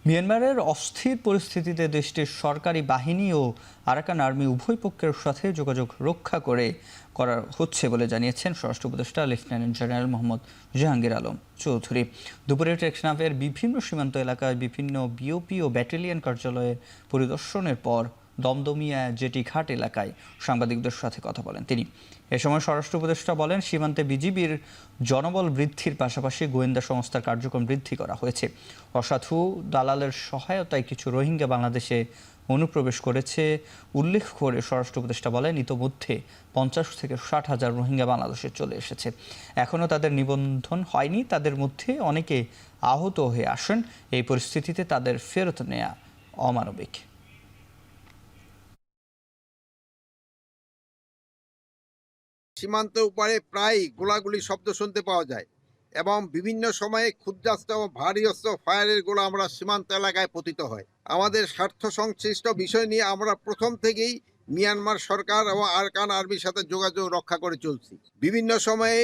মিয়ানমারের অস্থির পরিস্থিতিতে দেশটির সরকারি বাহিনী ও আরাকান আর্মি উভয় পক্ষের সাথে যোগাযোগ রক্ষা করা হচ্ছে বলে জানিয়েছেন স্বরাষ্ট্র উপদেষ্টা লেফটেন্যান্ট জেনারেল মোহাম্মদ জাহাঙ্গীর আলম চৌধুরী। দুপুরে টেকনাফের বিভিন্ন সীমান্ত এলাকায় বিভিন্ন বিওপি ও ব্যাটালিয়ন কার্যালয়ে পরিদর্শনের পর দমদমিয়া জেটি ঘাট এলাকায় সাংবাদিকদের সাথে কথা বলেন তিনি। এ সময় স্বরাষ্ট্র উপদেষ্টা বলেন, সীমান্তে বিজিবির জনবল বৃদ্ধির পাশাপাশি গোয়েন্দা সংস্থার কার্যক্রম বৃদ্ধি করা হয়েছে। অসাধু দালালের সহায়তায় কিছু রোহিঙ্গা বাংলাদেশে অনুপ্রবেশ করেছে উল্লেখ করে স্বরাষ্ট্র উপদেষ্টা বলেন, ইতোমধ্যে 50 থেকে 60 হাজার রোহিঙ্গা বাংলাদেশে চলে এসেছে। এখনও তাদের নিবন্ধন হয়নি, তাদের মধ্যে অনেকে আহত হয়ে আসেন। এই পরিস্থিতিতে তাদের ফেরত নেওয়া অমানবিক। সীমান্তের উপরে প্রায় গোলাগুলি শব্দ শুনতে পাওয়া যায় এবং বিভিন্ন সময়ে ক্ষুদ্রাস্ত্র ও ভারী অস্ত্র ফায়ারের গোলা আমরা সীমান্ত এলাকায় পতিত হয়। আমাদের স্বার্থ সংশ্লিষ্ট বিষয় নিয়ে আমরা প্রথম থেকেই মিয়ানমার সরকার এবং আরাকান আর্মির সাথে যোগাযোগ রক্ষা করে চলছি। বিভিন্ন সময়ে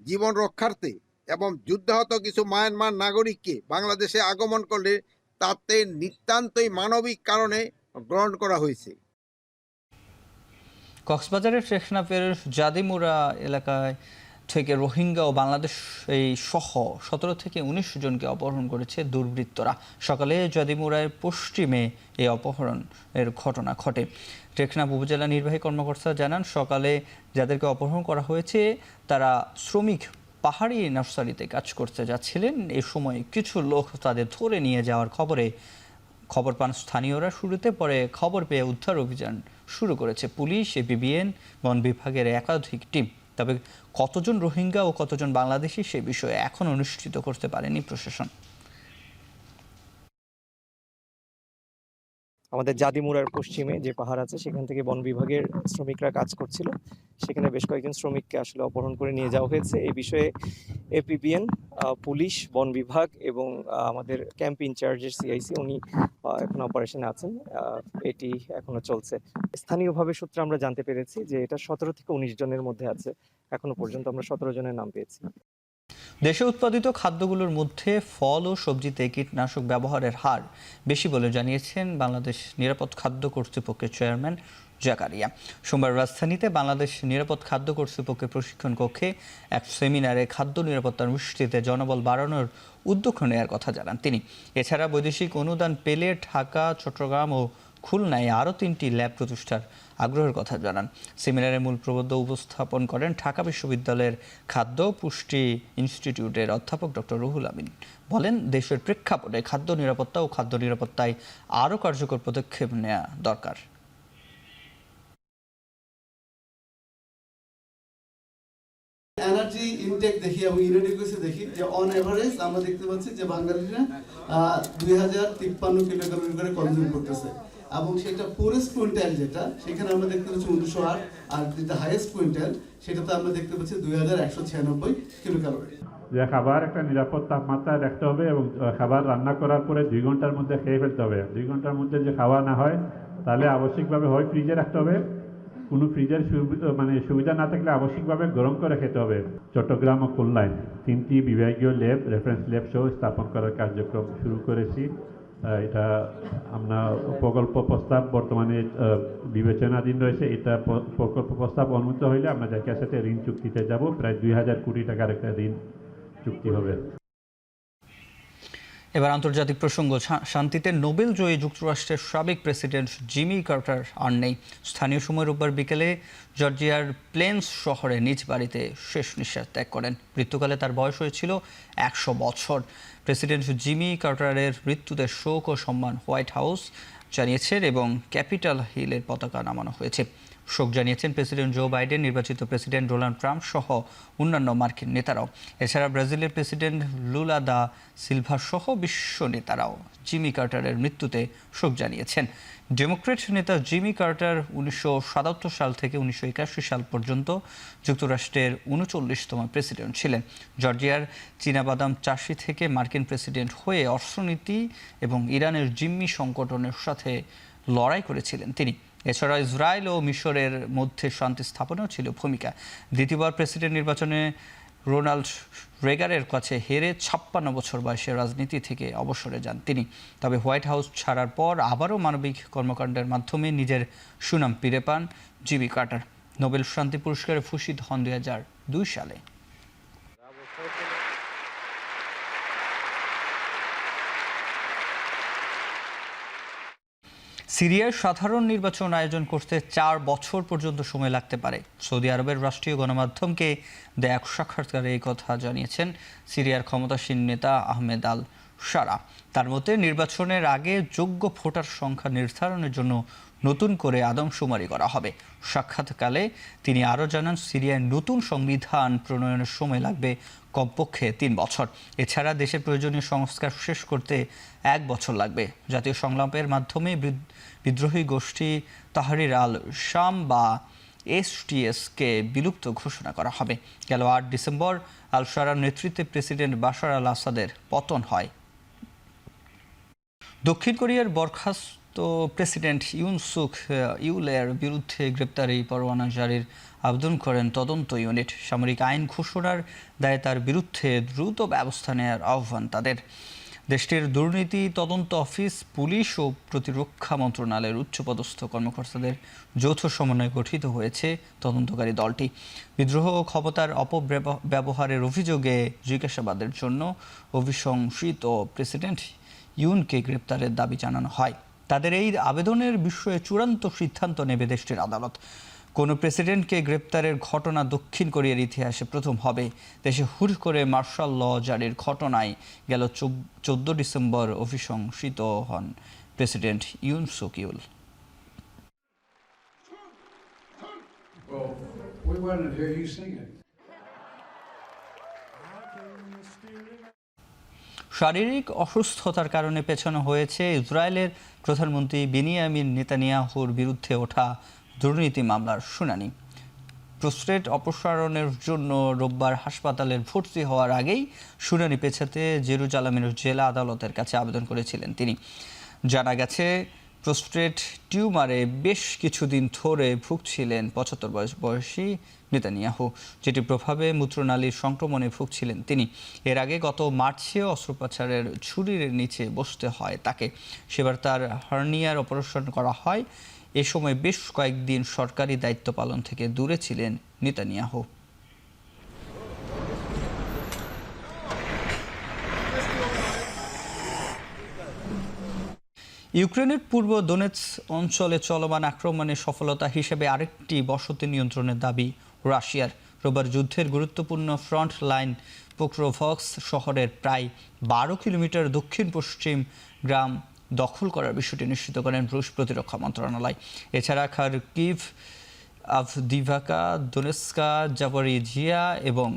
জীবন রক্ষার্থে এবং যুদ্ধাহত কিছু মায়ানমার নাগরিককে বাংলাদেশে আগমন করলে তাতে নিতান্তই মানবিক কারণে গ্রহণ করা হয়েছে। কক্সবাজারের টেকনাফের জাদিমুরা এলাকায় থেকে রোহিঙ্গা ও বাংলাদেশ সহ 17 থেকে 19 জনকে অপহরণ করেছে দুর্বৃত্তরা। সকালে জাদিমুরার পশ্চিমে এই অপহরণের ঘটনা ঘটে। টেকনাফ উপজেলা নির্বাহী কর্মকর্তা জানান, সকালে যাদেরকে অপহরণ করা হয়েছে তারা শ্রমিক পাহাড়ি নার্সারিতে কাজ করতে যাচ্ছিলেন। এ সময় কিছু লোক তাদের ধরে নিয়ে যাওয়ার খবর পান স্থানীয়রা। শুরুতে পরে খবর পেয়ে উদ্ধার অভিযান শুরু করেছে পুলিশ, এপিবিএন, বন বিভাগের একাধিক টিম। তবে কতজন রোহিঙ্গা ও কতজন বাংলাদেশি সে বিষয়ে এখনও নিশ্চিত করতে পারেনি প্রশাসন। আমাদের জাদিমুরার পশ্চিমে যে পাহাড় আছে সেখান থেকে বন বিভাগের শ্রমিকরা কাজ করছিল, সেখানে বেশ কয়েকজন শ্রমিককে আসলে অপহরণ করে নিয়ে যাওয়া হয়েছে। এই বিষয়ে এপিবিএন, পুলিশ, বন বিভাগ এবং আমাদের ক্যাম্প ইনচার্জের সিআইসি উনি এখন অপারেশনে আছেন। এটি এখনো চলছে। স্থানীয়ভাবে সূত্রে আমরা জানতে পেরেছি যে এটা 17 থেকে 19 জনের মধ্যে আছে। এখনো পর্যন্ত আমরা 17 জনের নাম পেয়েছি। দেশে উৎপাদিত খাদ্যগুলোর মধ্যে ফল ও সবজিতে কীটনাশক ব্যবহারের হার বেশি বলে জানিয়েছেন বাংলাদেশ নিরাপদ খাদ্য কর্তৃপক্ষের চেয়ারম্যান জাকারিয়া। সোমবার রাজধানীতে বাংলাদেশ নিরাপদ খাদ্য কর্তৃপক্ষের প্রশিক্ষণ কক্ষে এক সেমিনারে খাদ্য নিরাপত্তা অনুষ্ঠিতে জনবল বাড়ানোর উদ্যোগ নেওয়ার কথা জানান তিনি। এছাড়া বৈদেশিক অনুদান পেলে ঢাকা, চট্টগ্রাম ও খুলনায় আরও 3টি ল্যাব প্রতিষ্ঠার আগ্রহের কথা জানান। সেমিনারে মূল প্রবন্ধ উপস্থাপন করেন ঢাকা বিশ্ববিদ্যালয়ের খাদ্য পুষ্টি ইনস্টিটিউটের অধ্যাপক ডক্টর রুহুল আমিন। বলেন, দেশের প্রেক্ষাপটে খাদ্য নিরাপত্তা ও খাদ্য নিরাপত্তায় আরও কার্যকর পদক্ষেপ নেওয়া দরকার। এনার্জি ইনটেক দেখি এবং ইউনিডিকুইসে দেখি যে অন এভারেজ আমরা দেখতে পাচ্ছি যে বাঙালিরা 2053 কিলোক্যালোরি করে কনজিউম করতেছে এবং সেটা পুরেস্ট কুইন্টাল যেটা সেখানে আমরা দেখতে পাচ্ছি 1908, আর যেটা হাইয়েস্ট কুইন্টাল সেটাতে আমরা দেখতে পাচ্ছি 2196 কিলোক্যালোরি। যে খাবার একটা নিরাপদ তাপমাত্রায় রাখতে হবে এবং খাবার রান্না করার পরে 2 ঘন্টার মধ্যে খেয়ে ফেলতে হবে। 2 ঘন্টার মধ্যে যে খাওয়া না হয় তাহলে আবশ্যিকভাবে হয় ফ্রিজে রাখতে হবে, কোনো ফ্রিজের সুবিধা না থাকলে আবশ্যিকভাবে গরম করে খেতে হবে। চট্টগ্রাম ও খুলনায় 3টি বিভাগীয় ল্যাব, রেফারেন্স ল্যাব সহ স্থাপন করার কার্যক্রম শুরু করেছি। এটা আমরা প্রকল্প প্রস্তাব বর্তমানে বিবেচনাধীন রয়েছে। এটা প্রকল্প প্রস্তাব অনুমোদিত হইলে আমরা জায়গার সাথে ঋণ চুক্তিতে যাব। প্রায় 2000 কোটি টাকার একটা ঋণ চুক্তি হবে। এবার আন্তর্জাতিক প্রসঙ্গ। শান্তিতে নোবেল জয়ী যুক্তরাষ্ট্রের সাবেক প্রেসিডেন্ট জিমি কার্টার আর নেই। স্থানীয় সময় রোববার বিকেলে জর্জিয়ার প্লেন্স শহরে নিজ বাড়িতে শেষ নিঃশ্বাস ত্যাগ করেন। মৃত্যুকালে তার বয়স হয়েছিল 100 বছর। প্রেসিডেন্ট জিমি কার্টারের মৃত্যুতে শোক ও সম্মান হোয়াইট হাউস জানিয়েছেন এবং ক্যাপিটাল হিলের পতাকা নামানো হয়েছে। শোক জানিয়েছেন প্রেসিডেন্ট জো বাইডেন, নির্বাচিত প্রেসিডেন্ট ডোনাল্ড ট্রাম্প সহ অন্যান্য মার্কিন নেতারাও। এছাড়া ব্রাজিলের প্রেসিডেন্ট লুলা দা সিলভা সহ বিশ্ব নেতারাও জিমি কার্টারের মৃত্যুতে শোক জানিয়েছেন। ডেমোক্র্যাট নেতা জিমি কার্টার 1977 সাল থেকে 1981 সাল পর্যন্ত যুক্তরাষ্ট্রের 39তম প্রেসিডেন্ট ছিলেন। জর্জিয়ার চীনাবাদাম চাষি থেকে মার্কিন প্রেসিডেন্ট হয়ে অর্থনীতি এবং ইরানের জিম্মি সংকটনের সাথে লড়াই করেছিলেন তিনি। এছাড়া ইসরায়েল ও মিশরের মধ্যে শান্তি স্থাপনেও ছিল ভূমিকা। দ্বিতীয়বার প্রেসিডেন্ট নির্বাচনে রোনাল্ড রেগানের কাছে হেরে 56 বছর বয়সে রাজনীতি থেকে অবসরে যান তিনি। তবে হোয়াইট হাউস ছাড়ার পর আবারও মানবিক কর্মকাণ্ডের মাধ্যমে নিজের সুনাম ফিরে পান জিমি কার্টার। নোবেল শান্তি পুরস্কারে ভূষিত হন 2002 সালে। সিরিয়ায় সাধারণ নির্বাচন আয়োজন করতে 4 বছর পর্যন্ত সময় লাগতে পারে। সৌদি আরবের রাষ্ট্রীয় গণমাধ্যমকে দেয়া এক সাক্ষাৎকারে এই কথা জানিয়েছেন সিরিয়ার ক্ষমতাসীন নেতা আহমেদ আল শারা। তার মতে নির্বাচনের আগে যোগ্য ভোটার সংখ্যা নির্ধারণের জন্য নতুন করে আদমশুমারি করা হবে। সাক্ষাৎকালে তিনি আরও জানান, সিরিয়ায় নতুন সংবিধান প্রণয়নের সময় লাগবে কমপক্ষে 3 বছর। এছাড়া দেশের প্রয়োজনীয় সংস্কার শেষ করতে 1 বছর লাগবে। জাতীয় সংলাপের মাধ্যমে বিদ্রোহী গোষ্ঠী তাহরির আল শাম বা STS-কে বিলুপ্ত ঘোষণা করা হবে। গেল 8 ডিসেম্বর আল শারার নেতৃত্বে প্রেসিডেন্ট বাশার আল আসাদের পতন হয়। দক্ষিণ কোরিয়ার বরখাস্ত প্রেসিডেন্ট ইউন সুক ইউলের বিরুদ্ধে গ্রেপ্তারি পরোয়ানা জারির আবেদন করেন তদন্ত ইউনিট। সামরিক আইন ঘোষণার দায়ে তার বিরুদ্ধে দ্রুত ব্যবস্থা নেওয়ার আহ্বান তাদের। দেশটির দুর্নীতি তদন্ত অফিস, পুলিশ ও প্রতিরক্ষা মন্ত্রণালয়ের উচ্চপদস্থ কর্মকর্তাদের যৌথ সমন্বয়ে গঠিত হয়েছে তদন্তকারী দলটি। বিদ্রোহ ও ক্ষমতার অপব্যবহারের অভিযোগে জিজ্ঞাসাবাদের জন্য অভিশংসিত প্রেসিডেন্ট ইউনকে গ্রেপ্তারের দাবি জানানো হয়। তাদের এই আবেদনের বিষয়ে চূড়ান্ত সিদ্ধান্ত নেবে দেশটির আদালত। কোনো প্রেসিডেন্টকে গ্রেপ্তারের ঘটনা দক্ষিণ কোরিয়ার ইতিহাসে প্রথম হবে। দেশে হুট করে মার্শাল ল জারির ঘটনায় গেল 14 ডিসেম্বর অভিশংসিত হন প্রেসিডেন্ট ইউন সুক ইউল। শারীরিক অসুস্থতার কারণে পেছানো হয়েছে ইসরায়েলের প্রধানমন্ত্রী বেনিয়ামিন নেতানিয়াহুর বিরুদ্ধে ওঠা দুর্নীতি মামলার শুনানি। প্রোস্টেট অপসারণের জন্য রোববার হাসপাতালে ভর্তি হওয়ার আগেই শুনানি পেছাতে জেরুজালেমের জেলা আদালতের কাছে আবেদন করেছিলেন তিনি। জানা গেছে, প্রোস্টেট টিউমারে বেশ কিছুদিন ধরে ভুগছিলেন 75 বয়সী নেতানিয়াহু, যেটির প্রভাবে মূত্রনালীর সংক্রমণে ভুগছিলেন তিনি। এর আগে গত মার্চে অস্ত্রোপচারের ঝুড়ির নিচে বসতে হয় তাকে। সেবার তার হার্নিয়ার অপারেশন করা হয়। এ সময় বেশ কয়েকদিন সরকারি দায়িত্ব পালন থেকে দূরে ছিলেন নেতানিয়াহু। ইউক্রেনের পূর্ব দোনেৎস্ক অঞ্চলে চলমান আক্রমণের সফলতা হিসেবে আরেকটি বসতি নিয়ন্ত্রণের দাবি রাশিয়ার। রোববার যুদ্ধের গুরুত্বপূর্ণ ফ্রন্ট লাইন পোক্রোভস্ক শহরের প্রায় 12 কিলোমিটার দক্ষিণ পশ্চিম গ্রাম দখল করার বিষয়টি নিশ্চিত করেন রুশ প্রতিরক্ষা মন্ত্রণালয়। এছাড়া খারকিভ, আভদিভাকা, দোনেৎস্কা, জাপোরিজিয়া এবং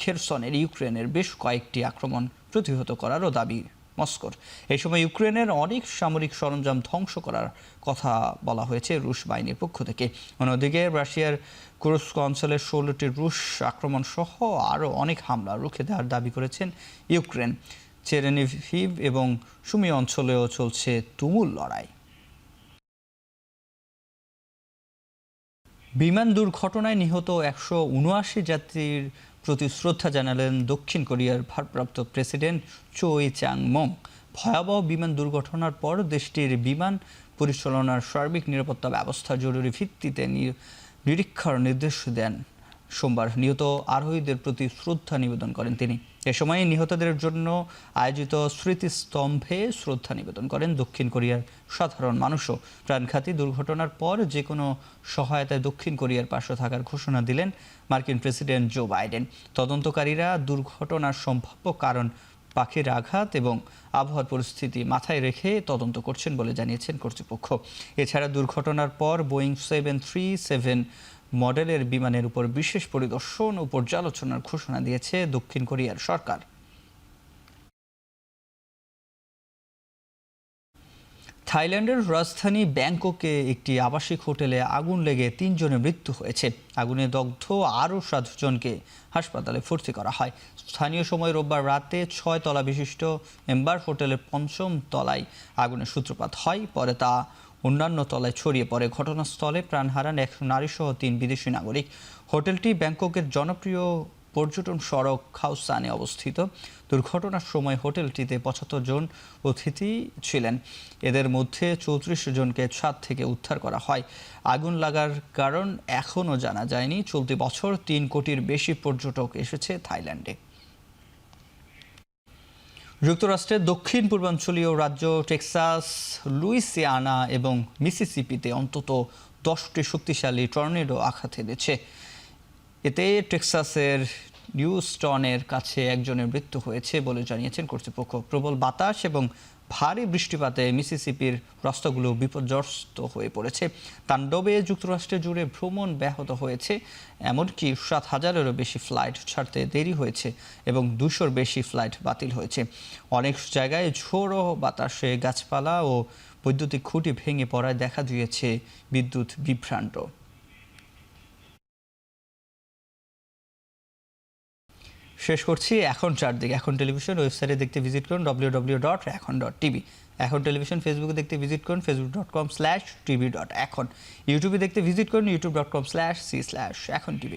খেরসনের ইউক্রেনের বেশ কয়েকটি আক্রমণ প্রতিহত করারও দাবি মস্কোর। এই সময় ইউক্রেনের অনেক সামরিক সরঞ্জাম ধ্বংস করার কথা বলা হয়েছে রুশ বাহিনীর পক্ষ থেকে। অন্যদিকে রাশিয়ার কুরস্ক অঞ্চলের 16টি রুশ আক্রমণ সহ আরও অনেক হামলা রুখে দেওয়ার দাবি করেছেন ইউক্রেন। চেরেনিভিভ এবং সুমি অঞ্চলেও চলছে তুমুল লড়াই। বিমান দুর্ঘটনায় নিহত 179 যাত্রীর প্রতি শ্রদ্ধা জানালেন দক্ষিণ কোরিয়ার ভারপ্রাপ্ত প্রেসিডেন্ট চোই চ্যাং-মং। ভয়াবহ বিমান দুর্ঘটনার পর দেশটির বিমান পরিচালনার সার্বিক নিরাপত্তা ব্যবস্থা জরুরি ভিত্তিতে নিরীক্ষার নির্দেশ দেন। সোমবার নিহত আরোহীদের প্রতি শ্রদ্ধা নিবেদন করেন তিনি। এ সময় নিহতদের জন্য আয়োজিত স্মৃতিস্তম্ভে শ্রদ্ধা নিবেদন করেন দক্ষিণ কোরিয়ার সাধারণ মানুষও। প্রাণঘাতী দুর্ঘটনার পর যে কোনো সহায়তায় দক্ষিণ কোরিয়ার পাশে থাকার ঘোষণা দিলেন মার্কিন প্রেসিডেন্ট জো বাইডেন। তদন্তকারীরা দুর্ঘটনার সম্ভাব্য কারণ, পাখির আঘাত এবং আবহাওয়ার পরিস্থিতি মাথায় রেখে তদন্ত করছেন বলে জানিয়েছেন কর্তৃপক্ষ। এছাড়া দুর্ঘটনার পর বোয়িং 737 মডেলের বিমানের উপর বিশেষ পরিদর্শন ও পর্যালোচনার ঘোষণা দিয়েছে দক্ষিণ কোরিয়ার সরকার। থাইল্যান্ডের রাজধানী ব্যাংককে একটি আবাসিক হোটেলে আগুন লেগে 3 জনের মৃত্যু হয়েছে। আগুনে দগ্ধ আরও 7 জনকে হাসপাতালে ভর্তি করা হয়। স্থানীয় সময় রোববার রাতে 6 তলা বিশিষ্ট এম্বার হোটেলের 5ম তলায় আগুনের সূত্রপাত হয়। পরে তা অন্যান্য তলায় ছড়িয়ে পড়ে। ঘটনাস্থলে প্রাণ হারান 1 নারীসহ 3 বিদেশি নাগরিক। হোটেলটি ব্যাংককের জনপ্রিয় পর্যটন সড়ক খাউসানে অবস্থিত। দুর্ঘটনার সময় হোটেলটিতে 75 জন অতিথি ছিলেন। এদের মধ্যে 34 জনকে ছাদ থেকে উদ্ধার করা হয়। আগুন লাগার কারণ এখনও জানা যায়নি। চলতি বছর 3 কোটির বেশি পর্যটক এসেছে থাইল্যান্ডে। যুক্তরাষ্ট্রের দক্ষিণ পূর্বাঞ্চলীয় রাজ্য টেক্সাস, লুইসিয়ানা এবং মিসিসিপিতে অন্তত 10টি শক্তিশালী টর্নেডো আঘাত এনেছে। এতে টেক্সাসের নিউস্টনের কাছে একজনের মৃত্যু হয়েছে বলে জানিয়েছেন কর্তৃপক্ষ। প্রবল বাতাস এবং ভারী বৃষ্টিপাতে মিসিসিপির রাস্তাগুলো বিপর্যস্ত হয়ে পড়েছে। তাণ্ডবে যুক্তরাষ্ট্রে জুড়ে ভ্রমণ ব্যাহত হয়েছে। এমনকি 7,000-এরও বেশি ফ্লাইট ছাড়তে দেরি হয়েছে এবং 200-র বেশি ফ্লাইট বাতিল হয়েছে। অনেক জায়গায় ঝোড়ো বাতাসে গাছপালা ও বৈদ্যুতিক খুঁটি ভেঙে পড়ায় দেখা দিয়েছে বিদ্যুৎ বিভ্রান্ত। শেষ করছি এখন চারদিকে। এখন টেলিভিশন ওয়েবসাইটে দেখতে ভিজিট করুন www.ekhon.tv। এখন টেলিভিশন ফেসবুকে দেখতে ভিজিট করুন facebook.com/tv.ekhon। ইউটিউবে দেখতে ভিজিট করুন youtube.com/c/ekhon tv।